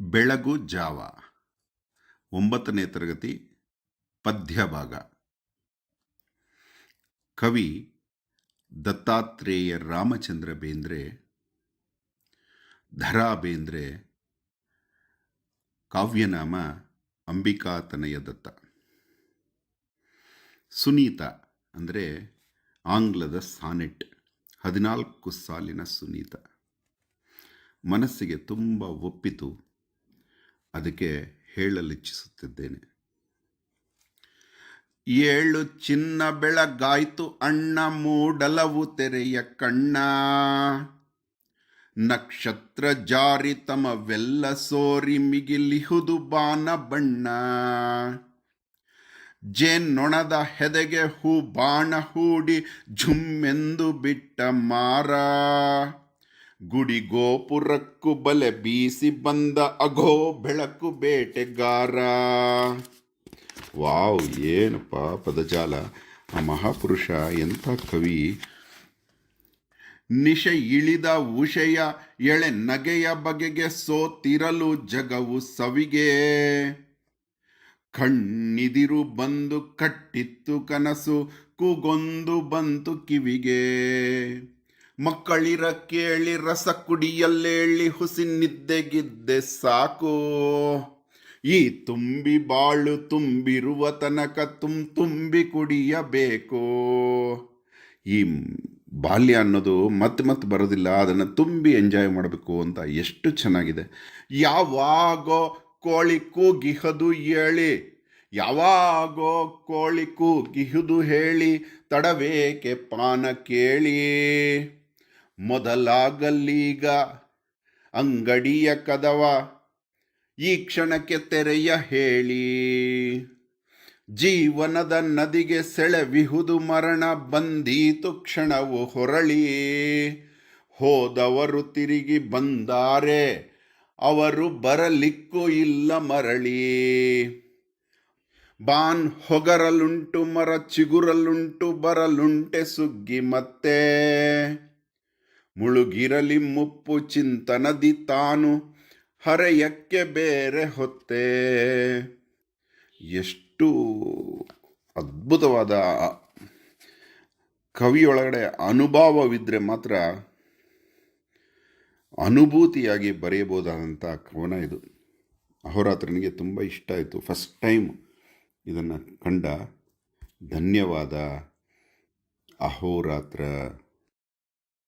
ಬೆಳಗು ಜಾವ 9ನೇ ತರಗತಿ ಪದ್ಯ ಭಾಗ. ಕವಿ ದತ್ತಾತ್ರೇಯ ರಾಮಚಂದ್ರ ಬೇಂದ್ರೆ. ಧರಾ ಬೇಂದ್ರೆ. ಕಾವ್ಯನಾಮ ಅಂಬಿಕಾತನಯ ದತ್ತ. ಸುನೀತ ಅಂದರೆ ಆಂಗ್ಲದ ಸಾನೆಟ್. 14 ಸಾಲಿನ ಸುನೀತ ಮನಸ್ಸಿಗೆ ತುಂಬ ಒಪ್ಪಿತು. ಅದಕ್ಕೆ ಹೇಳಲಿಚ್ಛಿಸುತ್ತಿದ್ದೇನೆ. 7 ಚಿನ್ನ ಬೆಳಗಾಯ್ತು ಅಣ್ಣ ಮೂಡಲವು ತೆರೆಯ ಕಣ್ಣ, ನಕ್ಷತ್ರ ಜಾರಿ ತಮವೆಲ್ಲ ಸೋರಿ ಮಿಗಿಲಿಹುದು ಬಾನ ಬಣ್ಣ, ಜೇನ್ನೊಣದ ಹೆದೆಗೆ ಹೂ ಬಾಣ ಹೂಡಿ ಝುಮ್ಮೆಂದು ಬಿಟ್ಟ ಮಾರ, ಗುಡಿ ಗೋಪುರಕ್ಕೂ ಬಲೆ ಬೀಸಿ ಬಂದ ಅಘೋ ಬೆಳಕು ಬೇಟೆಗಾರ. ವಾವ್, ಏನಪ್ಪ ಪದಜಾಲ! ಆ ಮಹಾಪುರುಷ ಎಂಥ ಕವಿ! ನಿಶೆ ಇಳಿದ ಉಷೆಯ ಎಳೆ ನಗೆಯ ಬಗೆಗೆ ಸೋತಿರಲು ಜಗವು ಸವಿಗೆ, ಕಣ್ಣಿದಿರು ಬಂದು ಕಟ್ಟಿತ್ತು ಕನಸು ಕೂಗೊಂದು ಬಂತು ಕಿವಿಗೆ, ಮಕ್ಕಳಿರ ಕೇಳಿ ರಸ ಕುಡಿಯಲ್ಲೇಳಿ ಹುಸಿ ನಿದ್ದೆಗಿದ್ದೆ ಸಾಕು, ಈ ತುಂಬಿ ಬಾಳು ತುಂಬಿರುವ ತನಕ ತುಂಬಿ ಕುಡಿಯಬೇಕು. ಈ ಬಾಲ್ಯ ಅನ್ನೋದು ಮತ್ತೆ ಬರೋದಿಲ್ಲ, ಅದನ್ನು ತುಂಬಿ ಎಂಜಾಯ್ ಮಾಡಬೇಕು ಅಂತ ಎಷ್ಟು ಚೆನ್ನಾಗಿದೆ. ಯಾವಾಗೋ ಕೋಳಿ ಕೂಗಿಹದು ಹೇಳಿ, ಯಾವಾಗೋ ಕೋಳಿ ಕೂಗಿಹುದು ಹೇಳಿ, ತಡವೇಕೆ ಪಾನ ಕೇಳಿ, ಮೊದಲಾಗಲೀಗ ಅಂಗಡಿಯ ಕದವ, ಈ ಕ್ಷಣಕ್ಕೆ ತೆರೆಯ ಹೇಳಿ, ಜೀವನದ ನದಿಗೆ ಸೆಳೆವಿಹುದು ಮರಣ, ಬಂದೀತು ಕ್ಷಣವು ಹೊರಳಿ, ಹೋದವರು ತಿರುಗಿ ಬಂದಾರೆ, ಅವರು ಬರಲಿಕ್ಕೂ ಇಲ್ಲ ಮರಳಿ, ಬಾನ್ ಹೊಗರಲುಂಟು ಮರ ಚಿಗುರಲುಂಟು ಬರಲುಂಟೆ ಸುಗ್ಗಿ ಮತ್ತೆ, ಮುಳುಗಿರಲಿ ಮುಪ್ಪು ಚಿಂತನದಿ ತಾನು ಹರೆಯಕ್ಕೆ ಬೇರೆ ಹೊತ್ತೆ. ಎಷ್ಟು ಅದ್ಭುತವಾದ ಕವಿಯೊಳಗಡೆ ಅನುಭವವಿದ್ದರೆ ಮಾತ್ರ ಅನುಭೂತಿಯಾಗಿ ಬರೆಯಬಹುದಾದಂಥ ಕವನ ಇದು. ಅಹೋರಾತ್ರನಿಗೆ ತುಂಬ ಇಷ್ಟ ಆಯಿತು. ಫಸ್ಟ್ ಟೈಮ್ ಇದನ್ನು ಕಂಡ. ಧನ್ಯವಾದ. ಅಹೋರಾತ್ರ.